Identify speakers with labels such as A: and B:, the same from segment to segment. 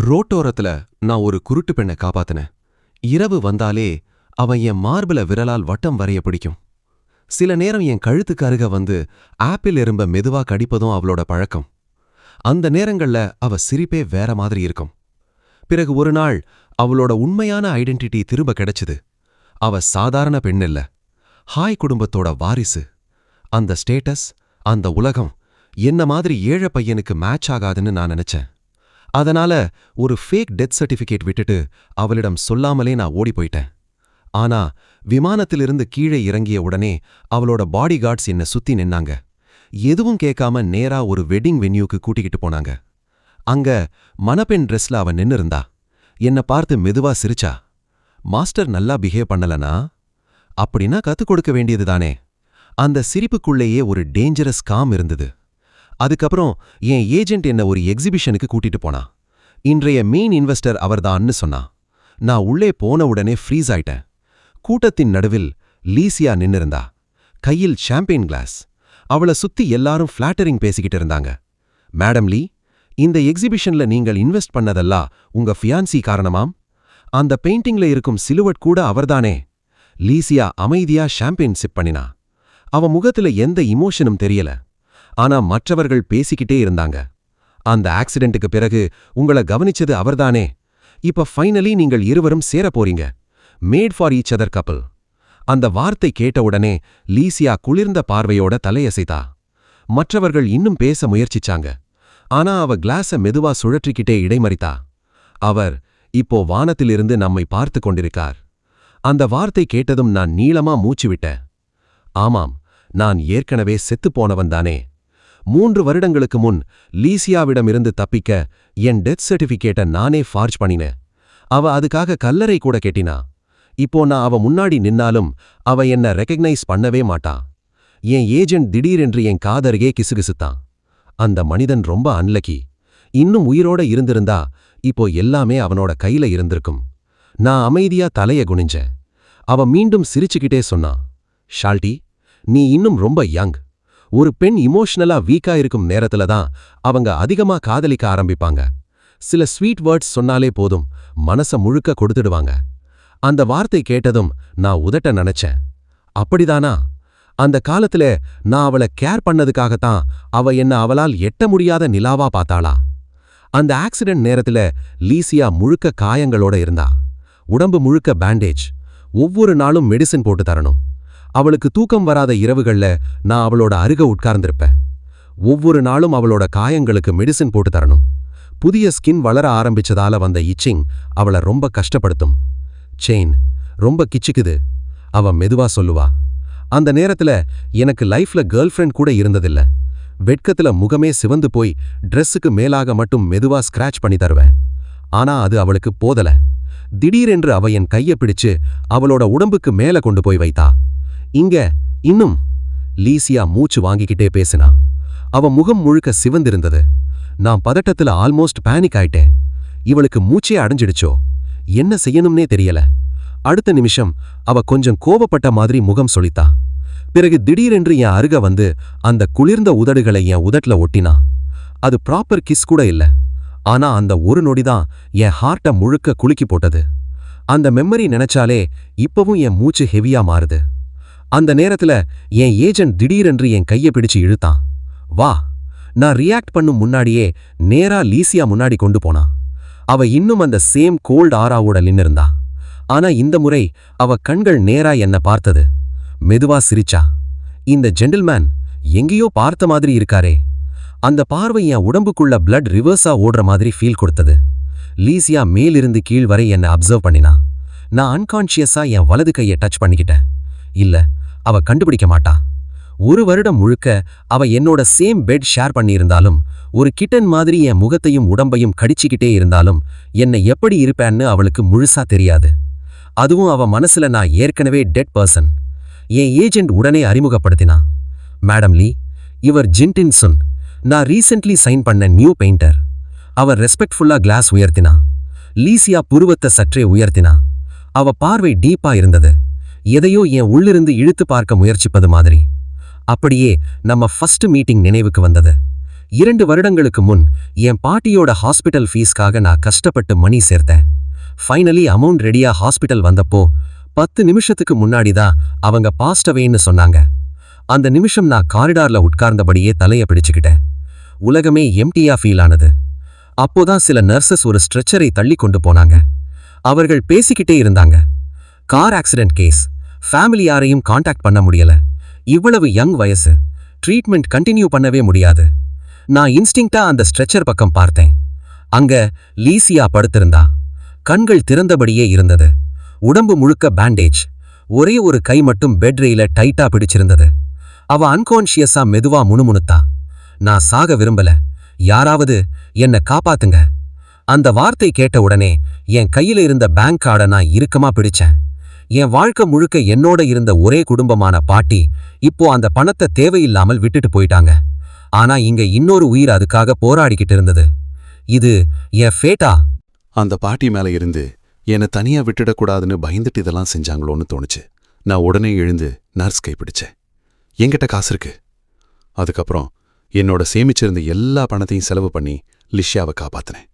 A: ரோட்டோரத்துல நான் ஒரு குருட்டு பெண்ணை காப்பாத்தினேன். இரவு வந்தாலே அவன் என் மார்பில விரலால் வட்டம் வரைய பிடிக்கும். சில நேரம் என் கழுத்துக்கு அருக வந்து ஆப்பிள் எறும்ப மெதுவா கடிப்பதும் அவளோட பழக்கம். அந்த நேரங்கள்ல அவ சிரிப்பே வேற மாதிரி இருக்கும். பிறகு ஒரு நாள் அவளோட உண்மையான ஐடென்டிட்டி திரும்ப கிடைச்சுது. அவ சாதாரண பெண் இல்ல, ஹாய் குடும்பத்தோட வாரிசு. அந்த ஸ்டேட்டஸ், அந்த உலகம் என்ன மாதிரி ஏழை பையனுக்கு மேட்ச் ஆகாதுன்னு நான் நினைச்சேன். அதனால ஒரு ஃபேக் டெத் சர்டிஃபிகேட் விட்டுட்டு அவளிடம் சொல்லாமலே நான் ஓடி போயிட்டேன். ஆனா விமானத்திலிருந்து கீழே இறங்கிய உடனே அவளோட பாடி கார்ட்ஸ் என்ன சுத்தி நின்னாங்க. எதுவும் கேட்காம நேரா ஒரு வெட்டிங் வென்யூக்கு கூட்டிக்கிட்டு போனாங்க. அங்க மணப்பெண் ட்ரெஸ்ல அவ நின்னு இருந்தா. என்ன பார்த்து மெதுவா சிரிச்சா. மாஸ்டர் நல்லா பிஹேவ் பண்ணலனா? அப்படின்னா கத்துக் கொடுக்க வேண்டியதுதானே. அந்த சிரிப்புக்குள்ளேயே ஒரு டேஞ்சரஸ் காம் இருந்தது. அதுக்கப்புறம் என் ஏஜென்ட் என்ன ஒரு எக்ஸிபிஷனுக்கு கூட்டிட்டு போனா. இன்றைய மெயின் இன்வெஸ்டர் அவர்தான்னு சொன்னா. நான் உள்ளே போன உடனே ஃப்ரீஸ் ஆயிட்டேன். கூட்டத்தின் நடுவில் லீசியா நின்னிருந்தா, கையில் ஷாம்பெயின் கிளாஸ். அவளை சுத்தி எல்லாரும் ஃபிளாட்டரிங் பேசிக்கிட்டு இருந்தாங்க. மேடம் லீ, இந்த எக்ஸிபிஷன்ல நீங்கள் இன்வெஸ்ட் பண்ணதெல்லாம் உங்க ஃபியான்சி காரணமாம். அந்த பெயிண்டிங்ல இருக்கும் சிலுவட் கூட அவர்தானே. லீசியா அமைதியா ஷாம்பெயின் சிப் பண்ணினா. அவ முகத்துல எந்த இமோஷனும் தெரியல. ஆனா மற்றவர்கள் பேசிக்கிட்டே இருந்தாங்க. அந்த ஆக்சிடென்ட்டுக்கு பிறகு உங்களை கவனிச்சது அவர்தானே. இப்ப ஃபைனலி நீங்கள் இருவரும் சேரப்போறீங்க. Made for each other couple. அந்த வார்த்தை கேட்டவுடனே லீசியா குளிர்ந்த பார்வையோட தலையசைத்தா. மற்றவர்கள் இன்னும் பேச முயற்சிச்சாங்க. ஆனா அவ கிளாஸ மெதுவா சுழற்றிக்கிட்டே இடைமறித்தா. அவர் இப்போ வானத்திலிருந்து நம்மை பார்த்து கொண்டிருக்கார். அந்த வார்த்தை கேட்டதும் நான் நீளமா மூச்சு விட்டேன். ஆமாம், நான் ஏற்கனவே செத்துப்போனவன்தானே. 3 வருடங்களுக்கு முன் லீசியாவிடமிருந்து தப்பிக்க என் டெத் சர்டிஃபிகேட்டை நானே ஃபார்ஜ் பண்ணினேன். அவ அதுக்காக கல்லறை கூட கேட்டினா. இப்போ நான் அவ முன்னாடி நின்னாலும் அவ என்ன ரெகக்னைஸ் பண்ணவே மாட்டா. என் ஏஜென்ட் திடீரென்று என் காதருகே கிசுகிசுத்தான். அந்த மனிதன் ரொம்ப அன்லக்கி. இன்னும் உயிரோட இருந்திருந்தா இப்போ எல்லாமே அவனோட கையில இருந்திருக்கும். நான் அமைதியா தலைய குனிஞ்சேன். அவ மீண்டும் சிரிச்சுக்கிட்டே சொன்னா, ஷால்டி, நீ இன்னும் ரொம்ப யங். ஒரு பெண் இமோஷனலா வீக்கா இருக்கும் நேரத்துல தான் அவங்க அதிகமா காதலிக்க ஆரம்பிப்பாங்க. சில ஸ்வீட் வேர்ட்ஸ் சொன்னாலே போதும், மனச முழுக்க கொடுத்துடுவாங்க. அந்த வார்த்தை கேட்டதும் நான் உதட்ட நினைச்சேன். அப்படிதானா? அந்த காலத்துல நான் அவளை கேர் பண்ணதுக்காகத்தான் அவ என்ன அவளால் எட்ட முடியாத நிலாவா பார்த்தாளா? அந்த ஆக்சிடென்ட் நேரத்துல லீசியா முழுக்க காயங்களோட இருந்தா. உடம்பு முழுக்க பேண்டேஜ். ஒவ்வொரு நாளும் மெடிசின் போட்டு தரணும். அவளுக்கு தூக்கம் வராத இரவுகள்ல நான் அவளோட அருக உட்கார்ந்திருப்பேன். ஒவ்வொரு நாளும் அவளோட காயங்களுக்கு மெடிசின் போட்டு தரணும். புதிய ஸ்கின் வளர ஆரம்பிச்சதால வந்த இச்சிங் அவளை ரொம்ப கஷ்டப்படுத்தும். செயின் ரொம்ப கிச்சுக்குது, அவ மெதுவா சொல்லுவா. அந்த நேரத்துல எனக்கு லைஃப்ல கேர்ள் ஃப்ரெண்ட் கூட இருந்ததில்ல. வெட்கத்துல முகமே சிவந்து போய் ட்ரெஸ்ஸுக்கு மேலாக மட்டும் மெதுவா ஸ்கிராச் பண்ணி தருவேன். ஆனா அது அவளுக்கு போதல. திடீரென்று அவ என் கைய பிடிச்சு அவளோட உடம்புக்கு மேல கொண்டு போய் வைத்தா. இங்க இன்னும். லீசியா மூச்சு வாங்கிக்கிட்டே பேசினா. அவ முகம் முழுக்க சிவந்திருந்தது. நான் பதட்டத்துல ஆல்மோஸ்ட் பேனிக் ஆயிட்டேன். இவளுக்கு மூச்சே அடைஞ்சிடுச்சோ, என்ன செய்யணும்னே தெரியல. அடுத்த நிமிஷம் அவ கொஞ்சம் கோபப்பட்ட மாதிரி முகம் சொலித்தா. பிறகு திடீரென்று என் அருக வந்து அந்த குளிர்ந்த உதடுகளை என் உதட்ல ஒட்டினா. அது ப்ராப்பர் கிஸ் கூட இல்ல. ஆனா அந்த ஒரு நொடிதான் என் ஹார்ட்ட முழுக்க குலுக்கி போட்டது. அந்த மெமரி நினைச்சாலே இப்பவும் என் மூச்சு ஹெவியா மாறுது. அந்த நேரத்துல என் ஏஜென்ட் திடீரென்று என் கையை பிடிச்சு இழுத்தான். வா. நான் ரியாக்ட் பண்ணும் முன்னாடியே நேரா லீசியா முன்னாடி கொண்டு போனா. அவ இன்னும் அந்த சேம் கோல்ட் ஆராவோட நின்னிருந்தா. ஆனா இந்த முறை அவ கண்கள் நேரா என்ன பார்த்தது. மெதுவா சிரிச்சா. இந்த ஜென்டில்மேன் எங்கேயோ பார்த்த மாதிரி இருக்காரே. அந்த பார்வை என் உடம்புக்குள்ள பிளட் ரிவர்ஸா ஓடுற மாதிரி ஃபீல் கொடுத்தது. லீசியா மேலிருந்து கீழ் வரை என்ன அப்சர்வ் பண்ணினா. நான் அன்கான்ஷியஸா என் வலது கையை டச் பண்ணிக்கிட்டேன். இல்ல, அவ கண்டுபிடிக்க மாட்டா. 1 வருடம் முழுக்க அவ என்னோட சேம் பெட் ஷேர் பண்ணியிருந்தாலும், ஒரு கிட்டன் மாதிரி என் முகத்தையும் உடம்பையும் கடிச்சிக்கிட்டே இருந்தாலும் என்னை எப்படி இருப்பேன்னு அவளுக்கு முழுசா தெரியாது. அதுவும் அவ மனசுல நான் ஏற்கனவே டெட் பர்சன். என் ஏஜென்ட் உடனே அறிமுகப்படுத்தினா. மேடம் லீ, இவர் ஜின்டின்சன். நான் ரீசென்ட்லி சைன் பண்ண நியூ பெயிண்டர். அவர் ரெஸ்பெக்ட்ஃபுல்லா கிளாஸ் உயர்த்தினா. லீசியா புருவத்தை சற்றே உயர்த்தினா. அவ பார்வை டீப்பா இருந்தது. எதையோ என் உள்ளிருந்து இழுத்து பார்க்க முயற்சிப்பது மாதிரி.
B: அப்படியே நம்ம ஃபர்ஸ்ட் மீட்டிங் நினைவுக்கு வந்தது. 2 வருடங்களுக்கு முன் என் பாட்டியோட ஹாஸ்பிட்டல் ஃபீஸ்க்காக நான் கஷ்டப்பட்டு மணி சேர்த்தேன். ஃபைனலி அமௌண்ட் ரெடியா ஹாஸ்பிட்டல் வந்தப்போ 10 நிமிஷத்துக்கு முன்னாடி தான் அவங்க பாஸ்ட் அவேன்னு சொன்னாங்க. அந்த நிமிஷம் நான் காரிடார்ல உட்கார்ந்தபடியே தலைய பிடிச்சுக்கிட்டேன். உலகமே எம்டியா ஃபீல் ஆனது. அப்போதான் சில நர்சஸ் ஒரு ஸ்ட்ரெச்சரை தள்ளி கொண்டு போனாங்க. அவர்கள் பேசிக்கிட்டே இருந்தாங்க. கார் ஆக்சிடென்ட் கேஸ், ஃபேமிலி யாரையும் காண்டாக்ட் பண்ண முடியல, இவ்வளவு யங் வயசு, ட்ரீட்மெண்ட் கண்டினியூ பண்ணவே முடியாது. நான் இன்ஸ்டிங்க்டா அந்த ஸ்ட்ரெச்சர் பக்கம் பார்த்தேன். அங்க லீசியா படுத்திருந்தா. கண்கள் திறந்தபடியே இருந்தது. உடம்பு முழுக்க பேண்டேஜ். ஒரே ஒரு கை மட்டும் பெட் ரெயில டைட்டா பிடிச்சிருந்தது. அவ அன்கான்ஷியஸா மெதுவா முணுமுணுத்தா. நான் சாக விரும்பல, யாராவது என்ன காப்பாத்துங்க. அந்த வார்த்தை கேட்ட உடனே என் கையில இருந்த பேங்க் கார்டை நான் இறுக்கமா பிடிச்சேன். என் வாழ்க்கை முழுக்க என்னோட இருந்த ஒரே குடும்பமான பாட்டி இப்போ அந்த பணத்தை தேவையில்லாமல் விட்டுட்டு போயிட்டாங்க. ஆனா இங்க இன்னொரு உயிர் அதுக்காக போராடிக்கிட்டு இருந்தது. இது என் ஃபேட்டா?
C: அந்த பாட்டி மேல இருந்து என்னை தனியா விட்டுடக்கூடாதுன்னு பயந்துட்டு இதெல்லாம் செஞ்சாங்களோன்னு தோணுச்சு. நான் உடனே எழுந்து நர்ஸ் கைப்பிடிச்சேன். என்கிட்ட காசு இருக்கு. அதுக்கப்புறம் என்னோட சேமிச்சிருந்த எல்லா பணத்தையும் செலவு பண்ணி லிஷியாவை காப்பாத்தினேன்.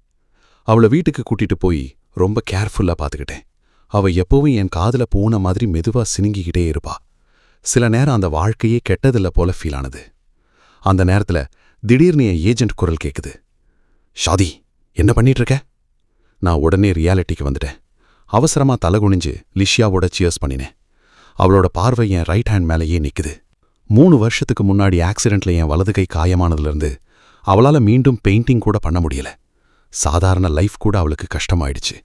C: அவளை வீட்டுக்கு கூட்டிட்டு போய் ரொம்ப கேர்ஃபுல்லா பார்த்துக்கிட்டேன். அவ எப்பவும் என் காதுல பூனை மாதிரி மெதுவா சினுங்கிக்கிட்டே இருப்பா. சில நேரம் அந்த வாழ்க்கையே கெட்டதில்ல போல ஃபீல் ஆனது. அந்த நேரத்துல திடீர்னு என் ஏஜென்ட் குரல் கேக்குது. ஷாதி, என்ன பண்ணிட்டு இருக்க? நான் உடனே ரியாலிட்டிக்கு வந்துட்டேன். அவசரமா தலகுனிஞ்சு லிஷியாவோட சியர்ஸ் பண்ணினேன். அவளோட பார்வை என் ரைட் ஹேண்ட் மேலேயே நிக்குது. 3 வருஷத்துக்கு முன்னாடி ஆக்சிடென்ட்ல என் வலது கை காயமானதுலேருந்து அவளால மீண்டும் பெயிண்டிங் கூட பண்ண முடியல. சாதாரண லைஃப் கூட அவளுக்கு கஷ்டமாயிடுச்சு.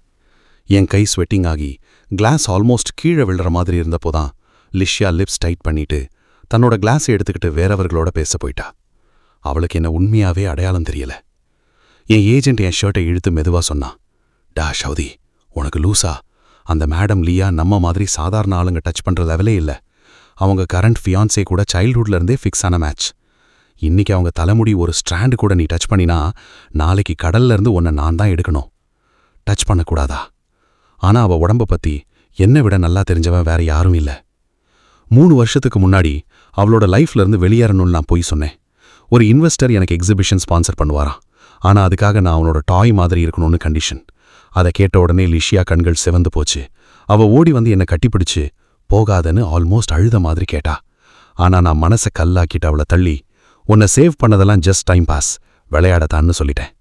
C: என் கை ஸ்வெட்டிங் ஆகி கிளாஸ் ஆல்மோஸ்ட் கீழே விழுற மாதிரி இருந்தப்போதான் லிஷியா லிப்ஸ் டைட் பண்ணிட்டு தன்னோட கிளாஸை எடுத்துக்கிட்டு வேறவர்களோட பேச போயிட்டா. அவளுக்கு என்ன உண்மையாவே அடையாளம் தெரியல. என் ஏஜென்ட் என் ஷர்ட்டை இழுத்து மெதுவா சொன்னான். டா ஷவுதி, உனக்கு லூசா? அந்த மேடம் லியா நம்ம மாதிரி சாதாரண ஆளுங்க டச் பண்ற லெவலே இல்ல. அவங்க கரண்ட் ஃபியான்சே கூட சைல்ட்ஹுட்ல இருந்தே ஃபிக்ஸ் ஆன மேட்ச். இன்னைக்கு அவங்க தலைமுடி ஒரு ஸ்ட்ராண்டு கூட நீ டச் பண்ணினா நாளைக்கு கடல்ல இருந்து உன்னை நான் தான் எடுக்கணும். டச் பண்ணக்கூடாதா? ஆனா அவ உடம்ப பத்தி என்னை விட நல்லா தெரிஞ்சவன் வேற யாரும் இல்ல. 3 வருஷத்துக்கு முன்னாடி அவளோட லைஃப்ல இருந்து வெளியேறணும்னு நான் போய் சொன்னேன். ஒரு இன்வெஸ்டர் எனக்கு எக்ஸிபிஷன் ஸ்பான்சர் பண்ணுவாராம். ஆனா அதுக்காக நான் அவனோட டாய் மாதிரி இருக்கணும்னு கண்டிஷன். அதை கேட்ட உடனே லிஷியா கண்கள் சிவந்து போச்சு. அவ ஓடி வந்து என்னை கட்டிப்பிடிச்சு போகாதன்னு ஆல்மோஸ்ட் அழுத மாதிரி கேட்டா. ஆனா நான் மனசை கல்லாக்கிட்டு அவளை தள்ளி, உன்னை சேவ் பண்ணதெல்லாம் ஜஸ்ட் டைம் பாஸ், விளையாடத்தான்னு சொல்லிட்டேன்.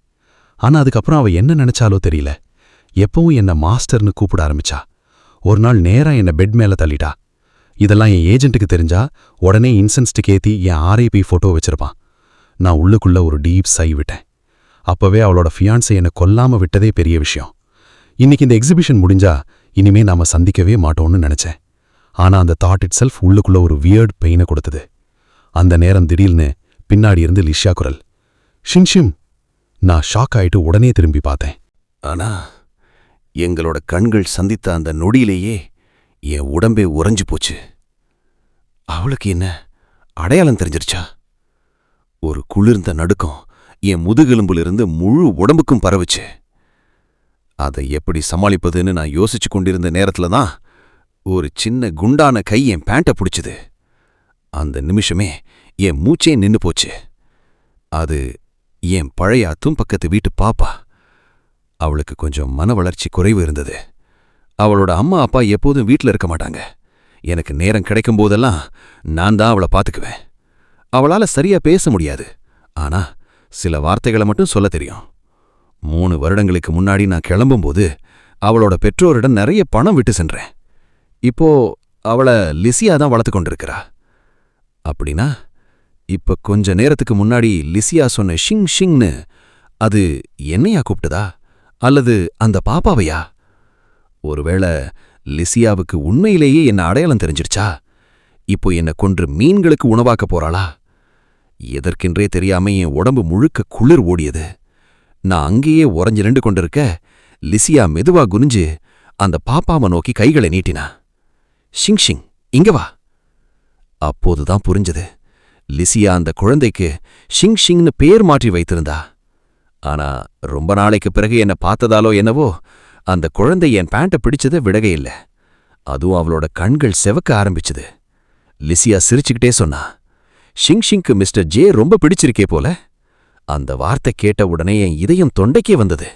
C: ஆனா அதுக்கப்புறம் அவ என்ன நினைச்சாலோ தெரியல. எப்பவும் என்ன மாஸ்டர்னு கூப்பிட ஆரம்பிச்சா. ஒரு நாள் நேரா என்ன பெட் மேல தள்ளிட்டா. இதெல்லாம் என் ஏஜென்ட்டுக்கு தெரிஞ்சா உடனே இன்சென்ஸ்டுக்கு ஏத்தி என் RIP ஃபோட்டோ வச்சிருப்பான். நான் உள்ளுக்குள்ள ஒரு டீப் சை விட்டேன். அப்பவே அவளோட ஃபியான்ஸை என்னை கொல்லாம விட்டதே பெரிய விஷயம். இன்னைக்கு இந்த எக்ஸிபிஷன் முடிஞ்சா இனிமே நாம சந்திக்கவே மாட்டோம்னு நினைச்சேன். ஆனா அந்த தாட் இட் செல்ஃப் உள்ளுக்குள்ள ஒரு வியர்ட் பெயினை கொடுத்தது. அந்த நேரம் திடீர்னு பின்னாடி இருந்து லிஷியா குரல், ஷின்ஷிம். நான் ஷாக் ஆயிட்டு உடனே திரும்பி பார்த்தேன்.
A: ஆனா எங்களோட கண்கள் சந்தித்த அந்த நொடியிலேயே என் உடம்பே உறைஞ்சு போச்சு. அவளுக்கு என்ன அடையாளம் தெரிஞ்சிருச்சா? ஒரு குளிர்ந்த நடுக்கம் என் முதுகெலும்பிலிருந்து முழு உடம்புக்கும் பரவுச்சு. அதை எப்படி சமாளிப்பதுன்னு நான் யோசிச்சு கொண்டிருந்த நேரத்துல தான் ஒரு சின்ன குண்டான கை என் பேண்ட்டை பிடிச்சுது. அந்த நிமிஷமே என் மூச்சே நின்னு போச்சு. அது என் பழைய அத்தும் பக்கத்து வீட்டு பாப்பா. அவளுக்கு கொஞ்சம் மன வளர்ச்சி குறைவு இருந்தது. அவளோட அம்மா அப்பா எப்போதும் வீட்டில் இருக்க மாட்டாங்க. எனக்கு நேரம் கிடைக்கும் போதெல்லாம் நான் தான் அவளை பார்த்துக்குவேன். அவளால சரியா பேச முடியாது. ஆனா சில வார்த்தைகளை மட்டும் சொல்ல தெரியும். 3 வருடங்களுக்கு முன்னாடி நான் கிளம்பும்போது அவளோட பெற்றோரிடம் நிறைய பணம் விட்டு சென்றேன். இப்போ அவளை லிசியா தான் வளர்த்து கொண்டிருக்கிறா. அப்படின்னா இப்ப கொஞ்ச நேரத்துக்கு முன்னாடி லிசியா சொன்ன ஷிங் ஷிங்னு அது என்னையா கூப்பிட்டதா அல்லது அந்த பாப்பாவையா? ஒருவேளை லிசியாவுக்கு உண்மையிலேயே என்ன அடையாளம் தெரிஞ்சிருச்சா? இப்போ என்ன கொன்று மீன்களுக்கு உணவாக்க போறாளா? எதற்கென்றே தெரியாம என் உடம்பு முழுக்க குளிர் ஓடியது. நான் அங்கேயே உறைஞ்சு நின்று கொண்டிருக்க லிசியா மெதுவா குனிஞ்சு அந்த பாப்பாவை நோக்கி கைகளை நீட்டினா. ஷிங் ஷிங், இங்க வா. அப்போதுதான் புரிஞ்சது, லிசியா அந்த குழந்தைக்கு ஷிங் ஷிங்னு பேர் மாற்றி வைத்திருந்தா. ஆனா ரொம்ப நாளைக்கு பிறகு என்ன பார்த்ததாலோ என்னவோ அந்த குழந்தை என் பேண்ட்டை பிடிச்சதை விடவே இல்ல. அதுவும் அவளோட கண்கள் செவக்க ஆரம்பிச்சுது. லிசியா சிரிச்சுக்கிட்டே சொன்னா, ஷிங்ஷிங்க்கு மிஸ்டர் ஜே ரொம்ப பிடிச்சிருக்கே போல. அந்த வார்த்தை கேட்ட உடனே என் இதயம் தொண்டைக்கே வந்தது.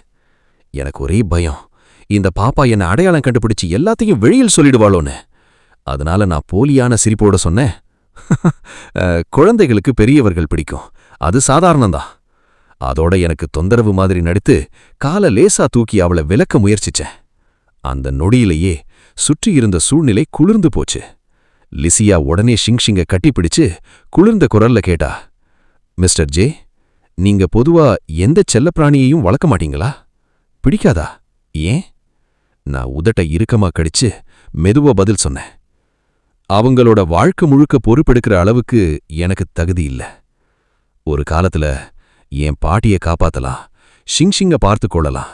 A: எனக்கு ஒரே பயம், இந்த பாப்பா என்னை அடையாளம் கண்டுபிடிச்சு எல்லாத்தையும் வெளியில் சொல்லிடுவாளோன்னு. அதனால நான் போலியான சிரிப்போட சொன்னேன், குழந்தைகளுக்கு பெரியவர்கள் பிடிக்கும், அது சாதாரணம்தான். அதோட எனக்கு தொந்தரவு மாதிரி நடித்து காலை லேசா தூக்கி அவளை விலக்க முயற்சிச்சேன். அந்த நொடியிலேயே சுற்றியிருந்த சூழ்நிலை குளிர்ந்து போச்சு. லிசியா உடனே ஷிங்ஷிங்க கட்டிப்பிடிச்சு குளிர்ந்த குரல்ல கேட்டா, மிஸ்டர் ஜே, நீங்க பொதுவா எந்த செல்லப்பிராணியையும் வளர்க்க மாட்டீங்களா? பிடிக்காதா? ஏன்? நான் உதட்ட இறுக்கமா கடிச்சு மெதுவா பதில் சொன்னேன். அவங்களோட வாழ்க்கை முழுக்க பொறுப்பெடுக்கிற அளவுக்கு எனக்கு தகுதி இல்ல. ஒரு காலத்துல என் பாட்டியை காப்பாத்தலாம், ஷிங்ஷிங்க பார்த்து கொள்ளலாம்,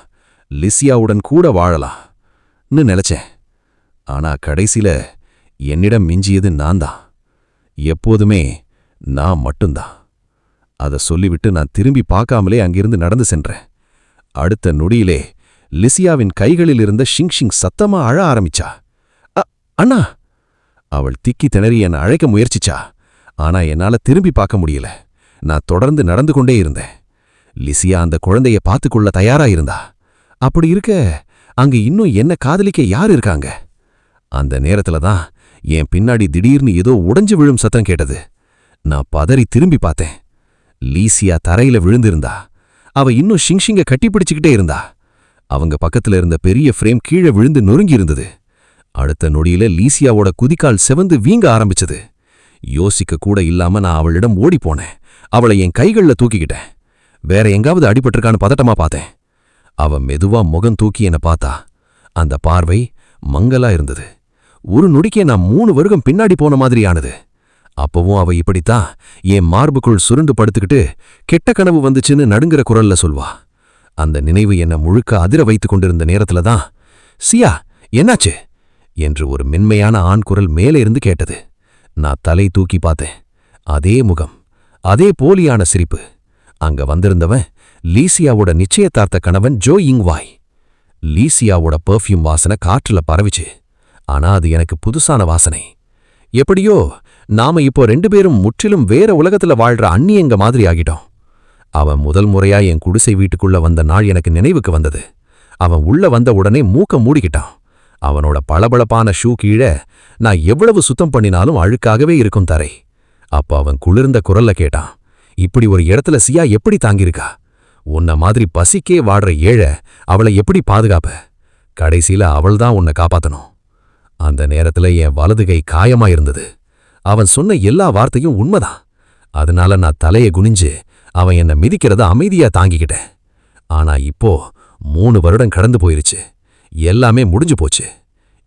A: லிசியாவுடன் கூட வாழலாம்னு நினைச்சேன். ஆனா கடைசியில என்னிடம் மிஞ்சியது நான் தான். எப்போதுமே நான் மட்டும்தான். அதை சொல்லிவிட்டு நான் திரும்பி பார்க்காமலே அங்கிருந்து நடந்து சென்றேன். அடுத்த நொடியிலே லிசியாவின் கைகளில் இருந்த ஷிங்ஷிங் சத்தமா அழ ஆரம்பிச்சா. அண்ணா! அவள் திக்கி திணறி என்னை அழைக்க முயற்சிச்சா. ஆனா என்னால திரும்பி பார்க்க முடியல. நான் தொடர்ந்து நடந்து கொண்டே இருந்தேன். லிசியா அந்த குழந்தைய பார்த்துக்கொள்ள தயாரா இருந்தா. அப்படி இருக்க அங்க இன்னும் என்ன காதலிக்க யார் இருக்காங்க? அந்த நேரத்துல தான் என் பின்னாடி திடீர்னு ஏதோ உடைஞ்சு விழும் சத்தம் கேட்டது. நான் பதறி திரும்பி பார்த்தேன். லீசியா தரையில விழுந்திருந்தா. அவ இன்னும் ஷிங்ஷிங்க கட்டிப்பிடிச்சுக்கிட்டே இருந்தா. அவங்க பக்கத்துல இருந்த பெரிய ஃப்ரேம் கீழே விழுந்து நொறுங்கி இருந்தது. அடுத்த நொடியில லீசியாவோட குதிக்கால் செவந்து வீங்க ஆரம்பிச்சது. யோசிக்க கூட இல்லாம நான் அவளிடம் ஓடிப்போனேன். அவளை என் கைகள்ல தூக்கிக்கிட்டேன். வேற எங்காவது அடிபட்டிருக்கான்னு பதட்டமா பார்த்தேன். அவ மெதுவா முகம் தூக்கி என்ன பார்த்தா. அந்த பார்வை மங்கலா இருந்தது. ஒரு நொடிக்கே நான் 3 வருடம் பின்னாடி போன மாதிரி ஆனது. அப்பவும் அவ இப்படித்தான் என் மார்புக்குள் சுருண்டு படுத்துக்கிட்டு கெட்ட கனவு வந்துச்சுன்னு நடுங்கிற குரல்ல சொல்வா. அந்த நினைவு என்ன முழுக்க அதிர வைத்துக் கொண்டிருந்த நேரத்துல தான், சியா, என்னாச்சு என்று ஒரு மென்மையான ஆண் குரல் மேலே இருந்து கேட்டது. நான் தலை தூக்கி பார்த்தேன். அதே முகம், அதே போலியான சிரிப்பு. அங்க வந்திருந்தவன் லீசியாவோட நிச்சயதார்த்த கணவன் ஜோ இங்வாய். லீசியாவோட பெர்ஃப்யூம் வாசனை காற்றுல பரவிச்சு. ஆனா அது எனக்கு புதுசான வாசனை. எப்படியோ நாம இப்போ 2 பேரும் முற்றிலும் வேற உலகத்துல வாழ்ற அந்நியங்க மாதிரி ஆகிட்டோம். அவன் முதல் முறையா என் குடிசை வீட்டுக்குள்ள வந்த நாள் எனக்கு நினைவுக்கு வந்தது. அவன் உள்ள வந்த உடனே மூக்க மூடிக்கிட்டான். அவனோட பளபளப்பான ஷூ கீழே நான் எவ்வளவு சுத்தம் பண்ணினாலும் அழுக்காகவே இருக்கும் தரை. அப்ப அவன் குளிர்ந்த குரல்ல கேட்டான், இப்படி ஒரு இடத்துல சியா எப்படி தாங்கியிருக்கா? உன்ன மாதிரி பசிக்கே வாடுற ஏழை அவளை எப்படி பாதுகாப்ப? கடைசியில அவள்தான் உன்னை காப்பாத்தணும். அந்த நேரத்துல என் வலது கை காயமா இருந்தது. அவன் சொன்ன எல்லா வார்த்தையும் உண்மைதான். அதனால நான் தலையை குனிஞ்சு அவன் என்னை மிதிக்கிறத அமைதியா தாங்கிக்கிட்டேன். ஆனா இப்போ 3 வருடம் கடந்து போயிருச்சு. எல்லாமே முடிஞ்சு போச்சு.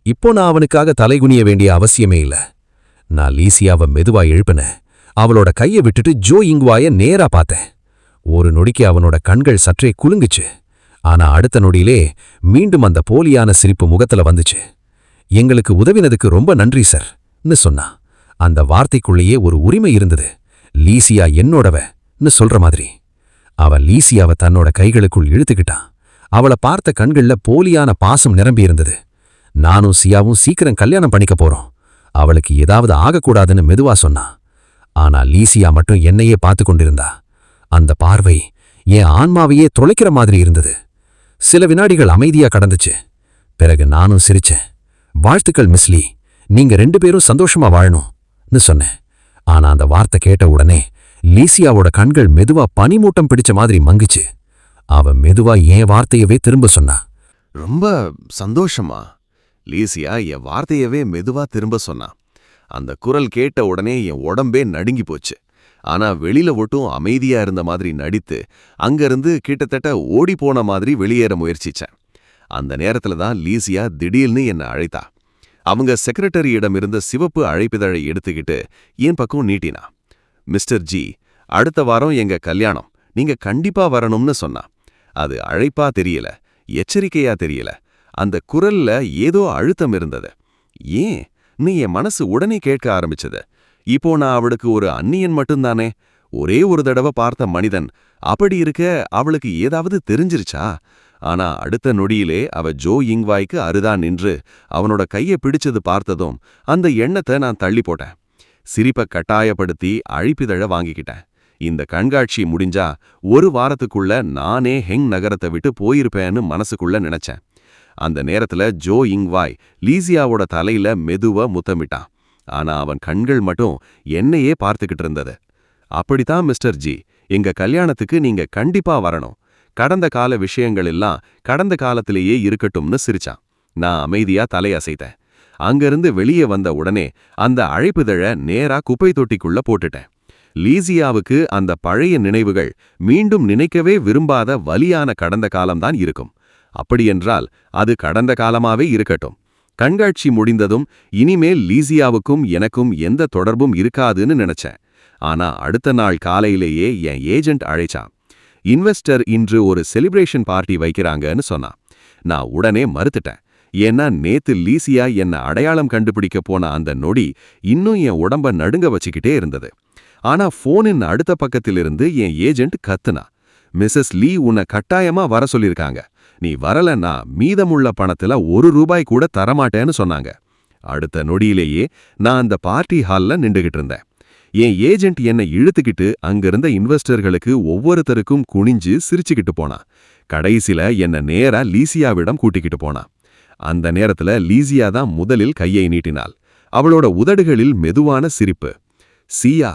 A: இப்போ நான் அவனுக்காக தலைகுனிய வேண்டிய அவசியமே இல்ல. நான் லீசியாவை மெதுவா எழுப்பினேன். அவளோட கையை விட்டுட்டு ஜோ இங்வாய நேரா பார்த்தேன். ஒரு நொடிக்கு அவனோட கண்கள் சற்றே குலுங்குச்சு. ஆனா அடுத்த நொடியிலே மீண்டும் அந்த போலியான சிரிப்பு முகத்துல வந்துச்சு. எங்களுக்கு உதவினதுக்கு ரொம்ப நன்றி சார்ன்னு சொன்னா. அந்த வார்த்தைக்குள்ளேயே ஒரு உரிமை இருந்தது. லீசியா என்னோடவன்னு சொல்ற மாதிரி. அவ லீசியாவை தன்னோட கைகளுக்குள் இழுத்துக்கிட்டான். அவளை பார்த்த கண்கள்ல போலியான பாசம் நிரம்பி இருந்தது. நானும் சியாவும் சீக்கிரம் கல்யாணம் பண்ணிக்க போறோம். அவளுக்கு ஏதாவது ஆகக்கூடாதுன்னு மெதுவா சொன்னா. ஆனா லீசியா மட்டும் என்னையே பார்த்து கொண்டிருந்தா. அந்த பார்வை என் ஆன்மாவையே தொலைக்கிற மாதிரி இருந்தது. சில வினாடிகள் அமைதியா கடந்துச்சு. பிறகு நானும் சிரிச்சேன். வாழ்த்துக்கள் மிஸ் லீ, நீங்க 2 பேரும் சந்தோஷமா வாழணும்னு சொன்னேன். ஆனா அந்த வார்த்தை கேட்ட உடனே லீசியாவோட கண்கள் மெதுவா பனிமூட்டம் பிடிச்ச மாதிரி மங்குச்சு. அவ மெதுவா என் வார்த்தையவே திரும்ப சொன்னா. ரொம்ப சந்தோஷமா? லீசியா என் வார்த்தையவே மெதுவா திரும்ப சொன்னா. அந்த குரல் கேட்ட உடனே என் உடம்பே நடுங்கி போச்சு. ஆனா வெளியில ஒட்டும் அமைதியா இருந்த மாதிரி நடித்து அங்கிருந்து கிட்டத்தட்ட ஓடிப்போன மாதிரி வெளியேற முயற்சிச்சேன். அந்த நேரத்துல தான் லீசியா திடீர்னு என்னை அழைத்தா. அவங்க செக்ரட்டரியிடம் இருந்த சிவப்பு அழைப்பிதழை எடுத்துக்கிட்டு என் பக்கம் நீட்டினா. மிஸ்டர் ஜி, அடுத்த வாரம் எங்க கல்யாணம், நீங்க கண்டிப்பா வரணும்னு சொன்னா. அது அழைப்பா தெரியல, எச்சரிக்கையா தெரியல. அந்த குரல்ல ஏதோ அழுத்தம் இருந்தது. ஏன் நீ என் மனசு உடனே கேட்க ஆரம்பிச்சது. இப்போ நான் அவளுக்கு ஒரு அந்நியன் மட்டும்தானே, ஒரே ஒரு தடவை பார்த்த மனிதன். அப்படி இருக்க அவளுக்கு ஏதாவது தெரிஞ்சிருச்சா? ஆனா அடுத்த நொடியிலே அவ ஜோ இங்வாய்க்கு அருதா நின்று அவனோட கையை பிடிச்சது பார்த்ததும் அந்த எண்ணத்தை நான் தள்ளி போட்டேன். சிரிப்பை கட்டாயப்படுத்தி அழைப்பிதழ வாங்கிக்கிட்டேன். இந்த கண்காட்சி முடிஞ்சா 1 வாரத்துக்குள்ள நானே ஹெங் நகரத்தை விட்டு போயிருப்பேன்னு மனசுக்குள்ள நினைச்சேன். அந்த நேரத்துல ஜோ இங்வாய் லீசியாவோட தலையில மெதுவா முத்தமிட்டான். ஆனா அவன் கண்கள் மட்டும் என்னையே பார்த்துக்கிட்டு இருந்தது. அப்படித்தான் மிஸ்டர் ஜி, எங்க கல்யாணத்துக்கு நீங்க கண்டிப்பா வரணும். கடந்த கால விஷயங்கள் எல்லாம் கடந்த காலத்திலேயே இருக்கட்டும்னு சிரிச்சான். நான் அமைதியா தலையசைத்தேன். அங்கிருந்து வெளியே வந்த உடனே அந்த அழைப்புதழ நேரா குப்பை தொட்டிக்குள்ள போட்டுட்டேன். லீசியாவுக்கு அந்த பழைய நினைவுகள் மீண்டும் நினைக்கவே விரும்பாத வலியான கடந்த காலம்தான் இருக்கும். அப்படியென்றால் அது கடந்த காலமாவே இருக்கட்டும். கண்காட்சி முடிந்ததும் இனிமேல் லீசியாவுக்கும் எனக்கும் எந்த தொடர்பும் இருக்காதுன்னு நினைச்சேன். ஆனா அடுத்த நாள் காலையிலேயே என் ஏஜென்ட் அழைச்சான். இன்வெஸ்டர் இன்று ஒரு செலிப்ரேஷன் பார்ட்டி வைக்கிறாங்கன்னு சொன்னான். நான் உடனே மறுத்துட்டேன். ஏன்னா நேத்து லீசியா என்ன அடையாளம் கண்டுபிடிக்க போன அந்த நொடி இன்னும் என் உடம்ப நடுங்க வச்சுக்கிட்டே இருந்தது. ஆனா போனின் அடுத்த பக்கத்திலிருந்து என் ஏஜென்ட் கத்துனா, மிஸ்ஸஸ் லீ உன்னை கட்டாயமா வர சொல்லிருக்காங்க. நீ வரலன்னா மீதமுள்ள பணத்துல 1 ரூபாய் கூட தரமாட்டேன்னு சொன்னாங்க. அடுத்த நொடியிலேயே நான் அந்த பார்ட்டி ஹால்ல நின்றுகிட்டு இருந்தேன். என் ஏஜென்ட் என்னை இழுத்துக்கிட்டு அங்கிருந்த இன்வெஸ்டர்களுக்கு ஒவ்வொருத்தருக்கும் குனிஞ்சு சிரிச்சுக்கிட்டு போனான். கடைசில என்ன நேரா லீசியாவிடம் கூட்டிக்கிட்டு போனான். அந்த நேரத்துல லீசியா தான் முதலில் கையை நீட்டினாள். அவளோட உதடுகளில் மெதுவான சிரிப்பு. சியா,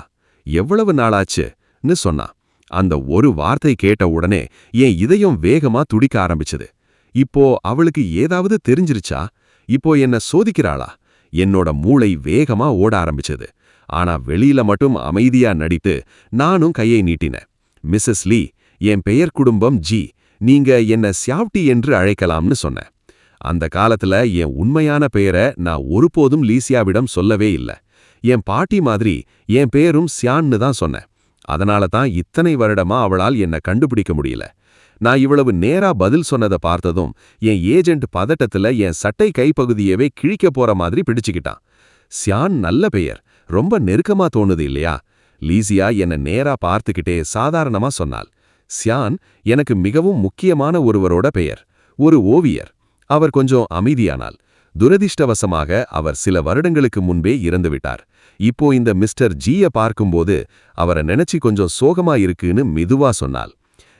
A: எவ்வளவு நாளாச்சுன்னு சொன்னா. அந்த ஒரு வார்த்தை கேட்ட உடனே என் இதயம் வேகமா துடிக்க ஆரம்பிச்சது. இப்போ அவளுக்கு ஏதாவது தெரிஞ்சிருச்சா? இப்போ என்ன சோதிக்கிறாளா? என்னோட மூளை வேகமா ஓட ஆரம்பிச்சது. ஆனா வெளியில மட்டும் அமைதியா நடித்து நானும் கையை நீட்டினேன். மிஸ்ஸஸ் லீ, என் பெயர் குடும்பம் ஜி, நீங்க என்ன சியாவ்டி என்று அழைக்கலாம்னு சொன்னேன். அந்த காலத்துல என் உண்மையான பெயரை நான் ஒருபோதும் லீசியாவிடம் சொல்லவே இல்லை. என் பாட்டி மாதிரி என் பேரும் சியான்னு தான் சொன்னேன். அதனால தான் இத்தனை வருடமா அவளால் என்ன கண்டுபிடிக்க முடியல. நான் இவ்வளவு நேரா பதில் சொன்னதை பார்த்ததும் என் ஏஜென்ட் பதட்டத்துல என் சட்டை கைப்பகுதியவே கிழிக்க போற மாதிரி பிடிச்சுக்கிட்டான். சியான் நல்ல பெயர், ரொம்ப நெருக்கமா தோணுது இல்லையா? லீசியா என்ன நேரா பார்த்துக்கிட்டே சாதாரணமா சொன்னாள். சியான் எனக்கு மிகவும் முக்கியமான ஒருவரோட பெயர், ஒரு ஓவியர். அவர் கொஞ்சம் அமைதியானாள். துரதிர்ஷ்டவசமாக அவர் சில வருடங்களுக்கு முன்பே இறந்துவிட்டார். இப்போ இந்த மிஸ்டர் ஜிய பார்க்கும்போது அவரை நினைச்சு கொஞ்சம் சோகமா இருக்குன்னு மெதுவா சொன்னாள்.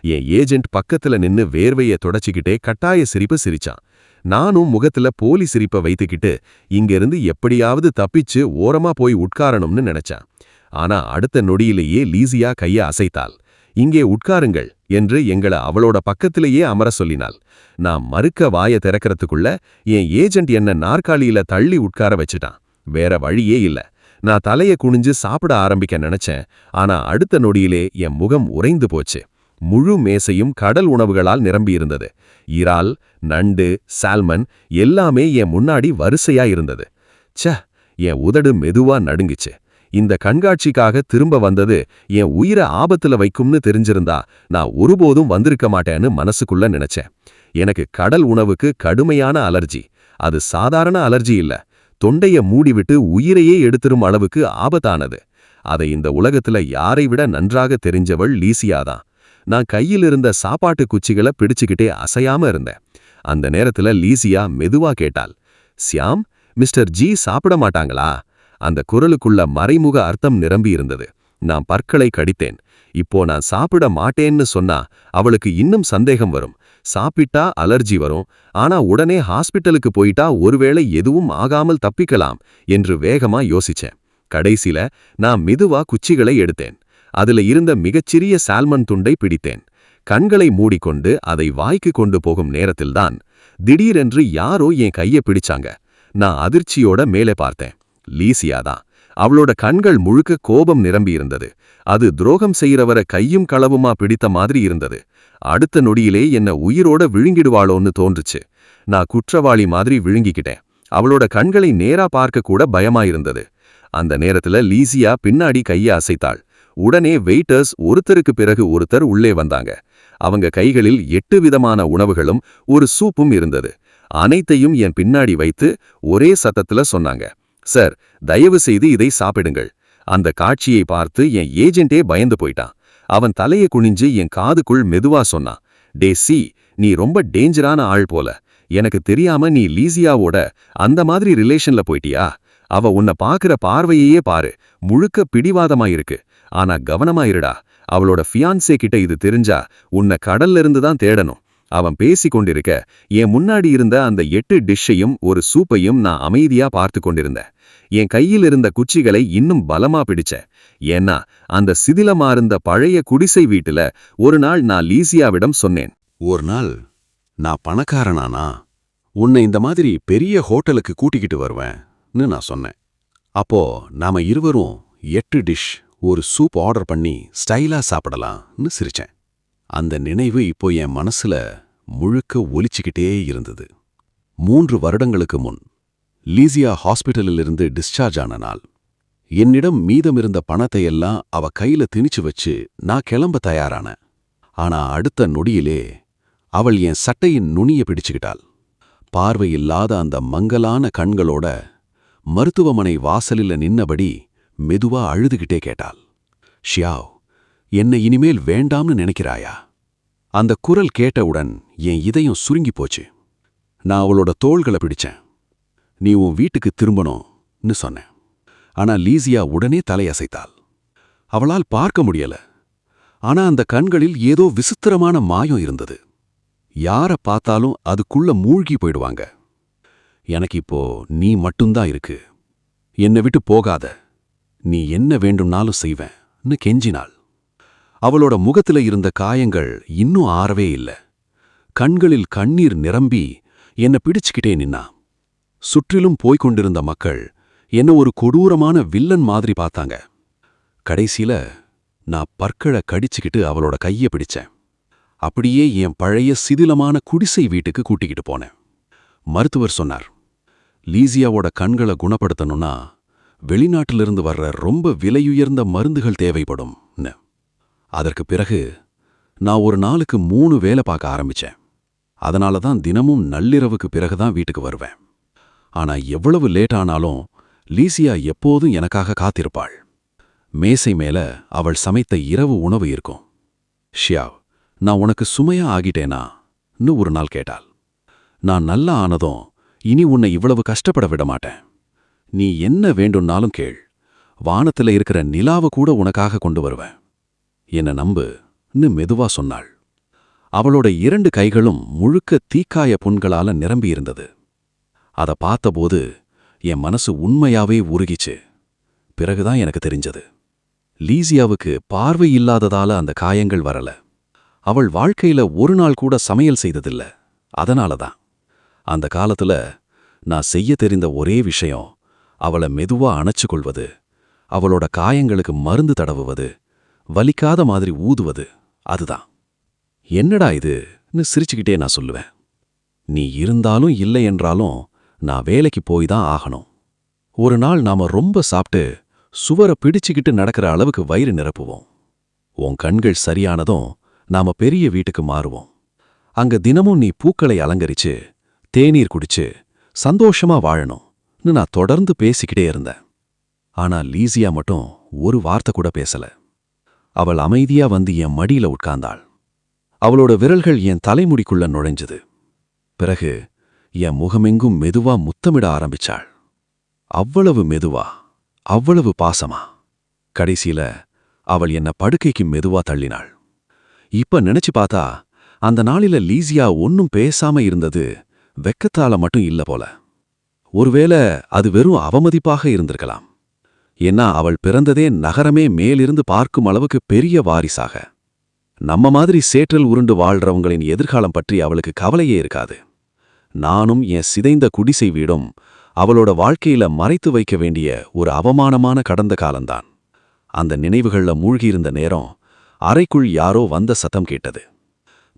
A: என் ஏஜென்ட் பக்கத்துல நின்னு வேர்வையை தொடச்சிக்கிட்டே கட்டாய சிரிப்பு சிரிச்சான். நானும் முகத்துல போலி சிரிப்பை வைத்துக்கிட்டு இங்கிருந்து எப்படியாவது தப்பிச்சு ஓரமா போய் உட்காரணும்னு நினைச்சேன். ஆனா அடுத்த நொடியிலேயே லீசியா கைய அசைத்தாள். இங்கே உட்காருங்கள் என்று எங்களை அவளோட பக்கத்திலேயே அமர சொல்லினாள். நான் மறுக்க வாய திறக்கிறதுக்குள்ள என் ஏஜென்ட் என்ன நாற்காலியில தள்ளி உட்கார வச்சுட்டான். வேற வழியே இல்ல. நான் தலைய குனிஞ்சு சாப்பிட ஆரம்பிக்க நினைச்சேன். ஆனா அடுத்த நொடியிலே என் முகம் உறைந்து போச்சு. முழு மேசையும் கடல் உணவுகளால் நிரம்பியிருந்தது. இறால், நண்டு, சால்மன் எல்லாமே என் முன்னாடி வரிசையா இருந்தது. ச்ச, என் உதடு மெதுவா நடுங்குச்சு. இந்த கண்காட்சிக்காக திரும்ப வந்தது என் உயிரை ஆபத்துல வைக்கும்னு தெரிஞ்சிருந்தா நான் ஒருபோதும் வந்திருக்க மாட்டேன்னு மனசுக்குள்ள நினைச்சேன். எனக்கு கடல் உணவுக்கு கடுமையான அலர்ஜி. அது சாதாரண அலர்ஜி இல்ல, தொண்டைய மூடிவிட்டு உயிரையே எடுத்துரும் அளவுக்கு ஆபத்தானது. அதை இந்த உலகத்துல யாரை விட நன்றாக தெரிஞ்சவள் லீசியாதான். நான் கையில் இருந்த சாப்பாட்டு குச்சிகளை பிடிச்சுக்கிட்டே அசையாம இருந்தேன். அந்த நேரத்துல லீசியா மெதுவா கேட்டாள், சியாம், மிஸ்டர் ஜி சாப்பிட மாட்டாங்களா? அந்த குரலுக்குள்ள மறைமுக அர்த்தம் நிரம்பி இருந்தது. நான் பற்களை கடித்தேன். இப்போ நான் சாப்பிட மாட்டேன்னு சொன்னா அவளுக்கு இன்னும் சந்தேகம் வரும். சாப்பிட்டா அலர்ஜி வரும், ஆனா உடனே ஹாஸ்பிட்டலுக்கு போயிட்டா ஒருவேளை எதுவும் ஆகாமல் தப்பிக்கலாம் என்று வேகமா யோசிச்சேன். கடைசில நான் மெதுவா குச்சிகளை எடுத்தேன். அதுல இருந்த மிகச்சிறிய சால்மன் துண்டை பிடித்தேன். கண்களை மூடிக்கொண்டு அதை வாய்க்கு கொண்டு போகும் நேரத்தில்தான் திடீரென்று யாரோ என் கையை பிடிச்சாங்க. நான் அதிர்ச்சியோட மேலே பார்த்தேன். லீசியாதான். அவளோட கண்கள் முழுக்க கோபம் நிரம்பியிருந்தது. அது துரோகம் செய்யறவரை கையும் களவுமா பிடித்த மாதிரி இருந்தது. அடுத்த நொடியிலே என்ன உயிரோட விழுங்கிடுவாளோன்னு தோன்றுச்சு. நான் குற்றவாளி மாதிரி விழுங்கிக்கிட்டேன். அவளோட கண்களை நேரா பார்க்க கூட பயமாயிருந்தது. அந்த நேரத்துல லீசியா பின்னாடி கையை அசைத்தாள். உடனே வெயிட்டர்ஸ் ஒருத்தருக்கு பிறகு ஒருத்தர் உள்ளே வந்தாங்க. அவங்க கைகளில் 8 விதமான உணவுகளும் ஒரு சூப்பும் இருந்தது. அனைத்தையும் என் பின்னாடி வைத்து ஒரே சத்தத்துல சொன்னாங்க, சார், தயவு செய்து இதை சாப்பிடுங்கள். அந்த காட்சியை பார்த்து என் ஏஜென்ட்டே பயந்து போயிட்டான். அவன் தலையை குனிஞ்சு என் காதுக்குள் மெதுவா சொன்னான், டே சி, நீ ரொம்ப டேஞ்சரான ஆள் போல. எனக்கு தெரியாம நீ லீசியாவோட அந்த மாதிரி ரிலேஷன்ல போயிட்டியா?
D: அவ உன்னை பாக்குற பார்வையே பாரு, முழுக்க பிடிவாதமா இருக்கு. ஆனா கவனமா இருடா, அவளோட ஃபியான்சே கிட்ட இது தெரிஞ்சா உன்னை கடல்ல இருந்து தான் தேடணும். அவன் பேசி கொண்டிருக்க என் முன்னாடி இருந்த அந்த 8 டிஷ்ஷையும் ஒரு சூப்பையும் நான் அமைதியா பார்த்து கொண்டிருந்தேன். என் கையில் இருந்த குச்சிகளை இன்னும் பலமா பிடிச்சேன். ஏன்னா அந்த சிதிலமா இருந்த பழைய குடிசை வீட்டுல ஒரு நாள் நான் லீசியாவிடம் சொன்னேன்.
C: ஒரு நாள் நான் பணக்காரனானா உன்னை இந்த மாதிரி பெரிய ஹோட்டலுக்கு கூட்டிக்கிட்டு வருவேன்னு நான் சொன்னேன். அப்போ நாம இருவரும் 8 டிஷ் ஒரு சூப் ஆர்டர் பண்ணி ஸ்டைலா சாப்பிடலாம்னு சிரிச்சேன். அந்த நினைவு இப்போ என் மனசுல முழுக்க ஒலிச்சுக்கிட்டே இருந்தது. 3 வருடங்களுக்கு முன் லீசியா ஹாஸ்பிட்டலிலிருந்து டிஸ்சார்ஜ் ஆன நாள். என்னிடம் மீதமிருந்த பணத்தை எல்லாம் அவ கையில திணிச்சு வச்சு நான் கிளம்ப தயாரான. ஆனா அடுத்த நொடியிலே அவள் என் சட்டையின் நுனிய பிடிச்சுக்கிட்டாள். பார்வையில்லாத அந்த மங்கலான கண்களோட மருத்துவமனை வாசலில் நின்னபடி மெதுவா அழுதுகிட்டே கேட்டாள், ஷியாவ், என்னை இனிமேல் வேண்டாம்னு நினைக்கிறாயா? அந்த குரல் கேட்டவுடன் என் இதயம் சுருங்கி போச்சு. நான் அவளோட தோள்களை பிடிச்சேன். நீ உன் வீட்டுக்கு திரும்பணும்னு சொன்னேன். ஆனா லீசியா உடனே தலையசைத்தாள். அவளால் பார்க்க முடியல. ஆனா அந்த கண்களில் ஏதோ விசித்திரமான மாயம் இருந்தது. யார பார்த்தாலும் அதுக்குள்ள மூழ்கி போயிடுவாங்க. எனக்கு இப்போ நீ மட்டும்தான் இருக்கு. என்னை விட்டு போகாத. நீ என்ன வேண்டும்னாலும் செய்வேன்னு கெஞ்சினாள். அவளோட முகத்துல இருந்த காயங்கள் இன்னும் ஆறவே இல்ல. கண்களில் கண்ணீர் நிரம்பி என்னை பிடிச்சுக்கிட்டே நின்னா. சுற்றிலும் போய்கொண்டிருந்த மக்கள் என்ன ஒரு கொடூரமான வில்லன் மாதிரி பார்த்தாங்க. கடைசியில நான் பற்களை கடிச்சுக்கிட்டு அவளோட கைய பிடிச்சேன். அப்படியே என் பழைய சிதிலமான குடிசை வீட்டுக்கு கூட்டிக்கிட்டு போனேன். மருத்துவர் சொன்னார், லீசியாவோட கண்களை குணப்படுத்தணும்னா வெளிநாட்டிலிருந்து வர்ற ரொம்ப விலையுயர்ந்த மருந்துகள் தேவைப்படும்னு. அதற்கு பிறகு நான் ஒரு நாளுக்கு 3 வேலை பார்க்க ஆரம்பிச்சேன். அதனால தான் தினமும் நள்ளிரவுக்கு பிறகுதான் வீட்டுக்கு வருவேன். ஆனா எவ்வளவு லேட் ஆனாலும் லீசியா எப்போதும் எனக்காக காத்திருப்பாள். மேசை மேல அவள் சமைத்த இரவு உணவு இருக்கும். ஷியாவ், நான் உனக்கு சுமையா ஆகிட்டேனான்னு ஒரு நாள் கேட்டாள். நான் நல்லா ஆனதும் இனி உன்னை இவ்வளவு கஷ்டப்பட விட மாட்டேன். நீ என்ன வேண்டும்னாலும் கேள். வானத்துல இருக்கிற நிலாவை கூட உனக்காக கொண்டு வருவேன். என்ன நம்புன்னு மெதுவா சொன்னாள். அவளோட 2 கைகளும் முழுக்க தீக்காய புண்களால நிரம்பியிருந்தது. அத பார்த்தபோது என் மனசு உண்மையாவே உருகிச்சு. பிறகுதான் எனக்கு தெரிஞ்சது, லீசியாவுக்கு பார்வை இல்லாததால அந்த காயங்கள் வரல. அவள் வாழ்க்கையில ஒரு நாள் கூட சமையல் செய்ததில்ல. அதனாலதான் அந்த காலத்துல நான் செய்ய தெரிந்த ஒரே விஷயம் அவளை மெதுவா அணைச்சு கொள்வது, அவளோட காயங்களுக்கு மருந்து தடவுவது, வலிக்காத மாதிரி ஊதுவது. அதுதான். என்னடா இதுன்னு சிரிச்சுக்கிட்டே நான் சொல்லுவேன். நீ இருந்தாலும் இல்லை என்றாலும் நான் வேலைக்கு போய் தான் ஆகணும். ஒரு நாள் நாம ரொம்ப சாப்பிட்டு சுவரை பிடிச்சுக்கிட்டு நடக்கிற அளவுக்கு வயிறு நிரப்புவோம். உன் கண்கள் சரியானதும் நாம பெரிய வீட்டுக்கு மாறுவோம். அங்க தினமும் நீ பூக்களை அலங்கரிச்சு தேநீர் குடிச்சு சந்தோஷமா வாழணும்னு நான் தொடர்ந்து பேசிக்கிட்டே இருந்தேன். ஆனா லீசியா மட்டும் ஒரு வார்த்தை கூட பேசல. அவள் அமைதியா வந்து என் மடியில உட்கார்ந்தாள். அவளோட விரல்கள் என் தலைமுடிக்குள்ள நுழைஞ்சது. பிறகு என் முகமெங்கும் மெதுவா முத்தமிட ஆரம்பிச்சாள். அவ்வளவு மெதுவா, அவ்வளவு பாசமா. கடைசியில அவள் என்ன படுக்கைக்கு மெதுவா தள்ளினாள். இப்ப நினைச்சு பார்த்தா அந்த நாளில லீசியா ஒன்னும் பேசாம இருந்தது வெக்கத்தால மட்டும் இல்ல போல. ஒருவேளை அது வெறும் அவமதிப்பாக இருந்திருக்கலாம். ஏன்னா அவள் பிறந்ததே நகரமே மேலிருந்து பார்க்கும் அளவுக்கு பெரிய வாரிசாக. நம்ம மாதிரி சேற்றல் உருண்டு வாழ்றவங்களின் எதிர்காலம் பற்றி அவளுக்கு கவலையே இருக்காது. நானும் என் சிதைந்த குடிசை வீடும் அவளோட வாழ்க்கையில மறைத்து வைக்க வேண்டிய ஒரு அவமானமான கடந்த காலம்தான். அந்த நினைவுகள்ல மூழ்கியிருந்த நேரம் அறைக்குள் யாரோ வந்த சத்தம் கேட்டது.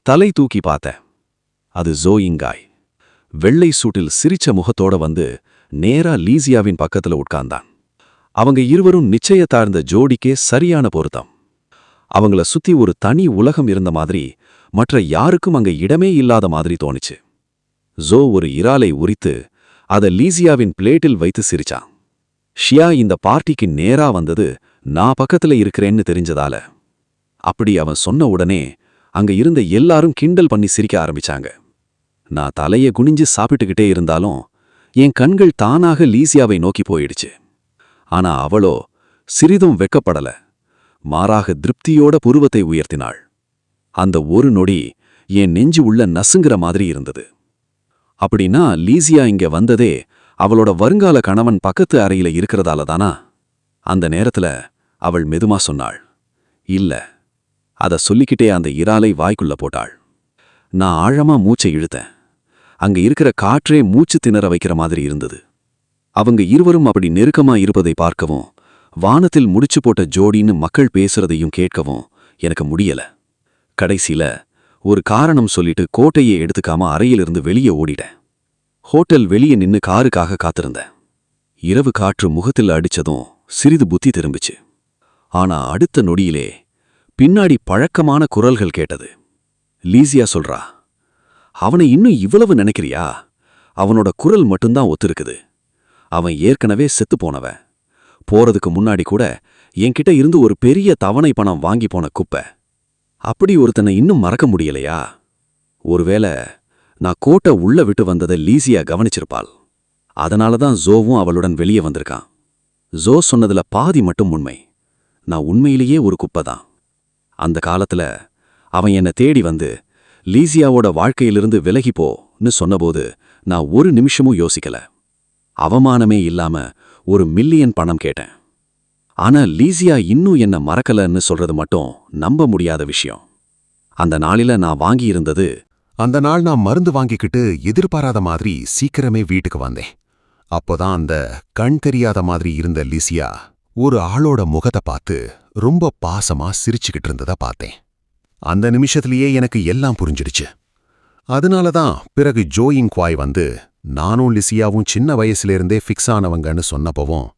C: தலை தூக்கி பார்த்தேன். அது ஜோயிங்காய். வெள்ளை சூட்டில் சிரிச்ச முகத்தோட வந்து நேரா லீசியாவின் பக்கத்துல உட்கார்ந்தான். அவங்க இருவரும் நிச்சயத்தார்ந்த ஜோடிக்கே சரியான பொருத்தம். அவங்கள சுத்தி ஒரு தனி உலகம் இருந்த மாதிரி, மற்ற யாருக்கும் அங்க இடமே இல்லாத மாதிரி தோணுச்சு. ஜோ ஒரு இறாலை உரித்து அத லீசியாவின் பிளேட்டில் வைத்து சிரிச்சான். ஷியா இந்த பார்ட்டிக்கு நேரா வந்தது நான் பக்கத்துல இருக்கிறேன்னு தெரிஞ்சதால. அப்படி அவன் சொன்ன உடனே அங்க இருந்த எல்லாரும் கிண்டல் பண்ணி சிரிக்க ஆரம்பிச்சாங்க. நான் தலைய குனிஞ்சு சாப்பிட்டுக்கிட்டே இருந்தாலும்
D: என் கண்கள் தானாக லீசியாவை நோக்கி போயிடுச்சு. ஆனா அவளோ சிறிதும் வெட்கப்படல. மாறாக திருப்தியோட புருவத்தை உயர்த்தினாள். அந்த ஒரு நொடி என் நெஞ்சு உள்ள நசுங்குற மாதிரி இருந்தது. அப்படின்னா லீசியா இங்க வந்ததே அவளோட வருங்கால கணவன் பக்கத்து அறையில இருக்கிறதால தானா? அந்த நேரத்துல அவள் மெதுமா சொன்னாள், இல்ல. அத சொல்லிக்கிட்டே அந்த இறாலை வாய்க்குள்ள போட்டாள். நான் ஆழமா மூச்சை இழுத்தேன். அங்க இருக்கிற காற்றே மூச்சு திணற வைக்கிற மாதிரி இருந்தது. அவங்க இருவரும் அப்படி நெருக்கமா இருப்பதை பார்க்கவும், வானத்தில் முடிச்சு போட்ட ஜோடின்னு மக்கள் பேசுறதையும் கேட்கவும் எனக்கு முடியல. கடைசியில ஒரு காரணம் சொல்லிட்டு கோட்டையை எடுத்துக்காம அறையிலிருந்து வெளியே ஓடிட்டேன். ஹோட்டல் வெளியே நின்னு காருக்காக காத்திருந்தேன். இரவு காற்று முகத்தில் அடிச்சதும் சிறிது புத்தி திரும்பிச்சு. ஆனா அடுத்த நொடியிலே பின்னாடி பழக்கமான குரல்கள் கேட்டது. லீசியா சொல்றா, அவனை இன்னும் இவ்வளவு நினைக்கிறியா? அவனோட குரல் மட்டும்தான் ஒத்திருக்குது. அவன் ஏற்கனவே செத்து போனவன். போறதுக்கு முன்னாடி கூட என்கிட்ட இருந்து ஒரு பெரிய தவணை பணம் வாங்கி போன குப்பை. அப்படி ஒருத்தனை இன்னும் மறக்க முடியலையா? ஒருவேளை நான் கோட்டை உள்ள விட்டு வந்ததை லீசியா கவனிச்சிருப்பாள். அதனாலதான் ஜோவும் அவளுடன் வெளியே வந்திருக்கான். ஜோ சொன்னதுல பாதி மட்டும் உண்மை. நான் உண்மையிலேயே ஒரு குப்பை தான். அந்த காலத்துல அவன் என்னை தேடி வந்து லீசியாவோட வாழ்க்கையிலிருந்து விலகிப்போன்னு சொன்னபோது நான் ஒரு நிமிஷமும் யோசிக்கல. அவமானமே இல்லாம 1 மில்லியன் பணம் கேட்டேன். ஆனா லீசியா இன்னும் என்ன மறக்கலன்னு சொல்றது மட்டும் நம்ப முடியாத விஷயம். அந்த நாளில நான் வாங்கியிருந்தது.
C: அந்த நாள் நான் மருந்து வாங்கிக்கிட்டு எதிர்பாராத மாதிரி சீக்கிரமே வீட்டுக்கு வந்தேன். அப்போதான் அந்த கண் தெரியாத மாதிரி இருந்த லீசியா ஒரு ஆளோட முகத்தை பார்த்து ரொம்ப பாசமா சிரிச்சுக்கிட்டு இருந்ததை பார்த்தேன். அந்த நிமிஷத்திலேயே எனக்கு எல்லாம் புரிஞ்சிடுச்சு. அதனாலதான் பிறகு ஜோயிங் குவாய் வந்து நானும் லிசியாவும் சின்ன வயசுலேருந்தே ஃபிக்ஸ் ஆனவங்கன்னு சொன்னப்பவும்,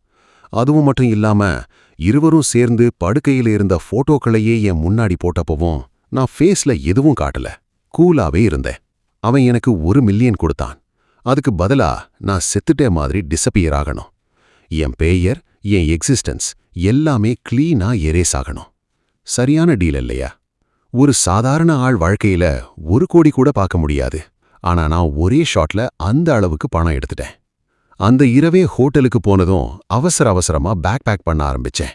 C: அதுவும் மட்டும் இல்லாம இருவரும் சேர்ந்து படுக்கையில இருந்த போட்டோக்களையே என் முன்னாடி போட்டப்பவும் நான் ஃபேஸ்ல எதுவும் காட்டல, கூலாவே இருந்தேன். அவன் எனக்கு 1 மில்லியன் கொடுத்தான். அதுக்கு பதிலா நான் செத்துட்டே மாதிரி டிஸப்பியர் ஆகணும். என் பெயர், என் எக்ஸிஸ்டன்ஸ் எல்லாமே கிளீனா எரேஸ் ஆகணும். சரியான டீல் இல்லையா? ஒரு சாதாரண ஆள் வாழ்க்கையில 1 கோடி கூட பார்க்க முடியாது. ஆனா நான் ஒரே ஷாட்ல அந்த அளவுக்கு பணம் எடுத்துட்டேன். அந்த இரவே ஹோட்டலுக்கு போனதும் அவசரமா பேக் பண்ண ஆரம்பிச்சேன்.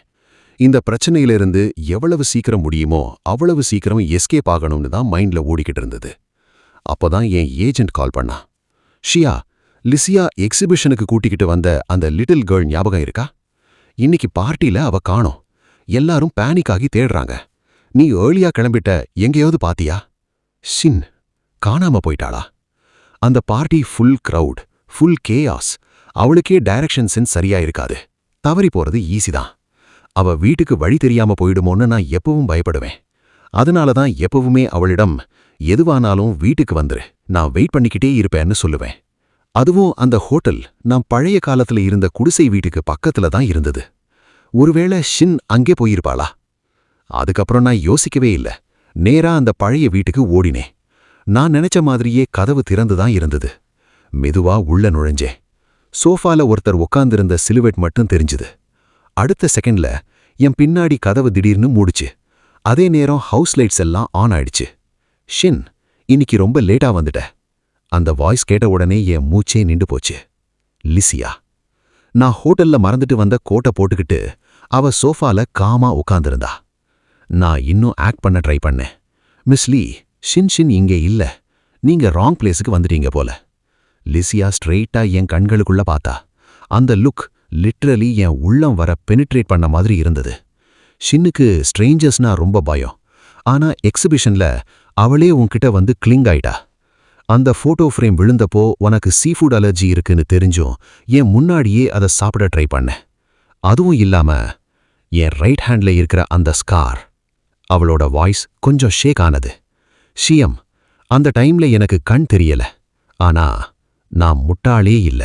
C: இந்த பிரச்சனையிலிருந்து எவ்வளவு சீக்கிரம் முடியுமோ அவ்வளவு சீக்கிரம் எஸ்கேப் ஆகணும்னு தான் மைண்ட்ல ஓடிக்கிட்டு இருந்தது. அப்போதான் என் ஏஜென்ட் கால் பண்ணா. ஷியா, லிசியா எக்ஸிபிஷனுக்கு கூட்டிக்கிட்டு வந்த அந்த லிட்டில் கேர்ள் ஞாபகம் இருக்கா? இன்னைக்கு பார்ட்டில அவ காணோம். எல்லாரும் பேனிக் ஆகி தேடுறாங்க. நீ ஏர்லியா கிளம்பிட்ட, எங்கேயாவது பாத்தியா? ஷின் காணாம போயிட்டாளா? அந்த party full crowd, full chaos. அவளுக்கே டைரக்ஷன் சென்ஸ் சரியா இருக்காது. தவறி போறது ஈஸிதான். அவ வீட்டுக்கு வழி தெரியாம போயிடுமோன்னு நான் எப்பவும் பயப்படுவேன். அதனாலதான் எப்பவுமே அவளிடம் எதுவானாலும் வீட்டுக்கு வந்துரு, நான் வெயிட் பண்ணிக்கிட்டே இருப்பேன்னு சொல்லுவேன். அதுவும் அந்த ஹோட்டல் நான் பழைய காலத்துல இருந்த குடிசை வீட்டுக்கு பக்கத்துல தான் இருந்தது. ஒருவேளை ஷின் அங்கே போயிருப்பாளா? அதுக்கப்புறம் நான் யோசிக்கவே இல்ல. நேரா அந்த பழைய வீட்டுக்கு ஓடினேன். நான் நினைச்ச மாதிரியே கதவு திறந்துதான் இருந்தது. மெதுவா உள்ள நுழைஞ்சேன். சோஃபால ஒருத்தர் உட்கார்ந்திருந்த சிலுவெட் மட்டும் தெரிஞ்சுது. அடுத்த செகண்ட்ல என் பின்னாடி கதவு திடீர்னு மூடுச்சு. அதே நேரம் ஹவுஸ் லைட்ஸ் எல்லாம் ஆன் ஆயிடுச்சு. ஷின், இன்னைக்கு ரொம்ப லேட்டா வந்துட்ட. அந்த வாய்ஸ் கேட்ட உடனே என் மூச்சே நின்று போச்சு. லிசியா. நான் ஹோட்டல்ல மறந்துட்டு வந்த கோட்டை போட்டுக்கிட்டு அவ சோஃபால காமா உட்கார்ந்திருந்தா. நான் இன்னும் ஆக்ட் பண்ண ட்ரை பண்ணேன். மிஸ் லீ, ஷின் இங்கே இல்ல, நீங்க ராங் பிளேஸுக்கு வந்துட்டீங்க போல. லிசியா ஸ்ட்ரெயிட்டா என் கண்களுக்குள்ள பார்த்தா. அந்த லுக் லிட்ரலி என் உள்ளம் வர பெனிட்ரேட் பண்ண மாதிரி இருந்தது. ஷின்னுக்கு ஸ்ட்ரேஞ்சர்ஸ்னா ரொம்ப பயம். ஆனா எக்ஸிபிஷன்ல அவளே உன்கிட்ட வந்து கிளிங் ஆயிட்டா. அந்த போட்டோ ஃப்ரேம் விழுந்தப்போ உனக்கு சீஃபுட் அலர்ஜி இருக்குன்னு தெரிஞ்சும் என் முன்னாடியே அதை சாப்பிட ட்ரை பண்ணேன். அதுவும் இல்லாம என் ரைட் ஹேண்ட்ல இருக்கிற அந்த ஸ்கார். அவளோட வாய்ஸ் கொஞ்சம் ஷேக் ஆனது. ஷியம், அந்த டைம்ல எனக்கு கண் தெரியல. ஆனா நான் முட்டாளே இல்ல.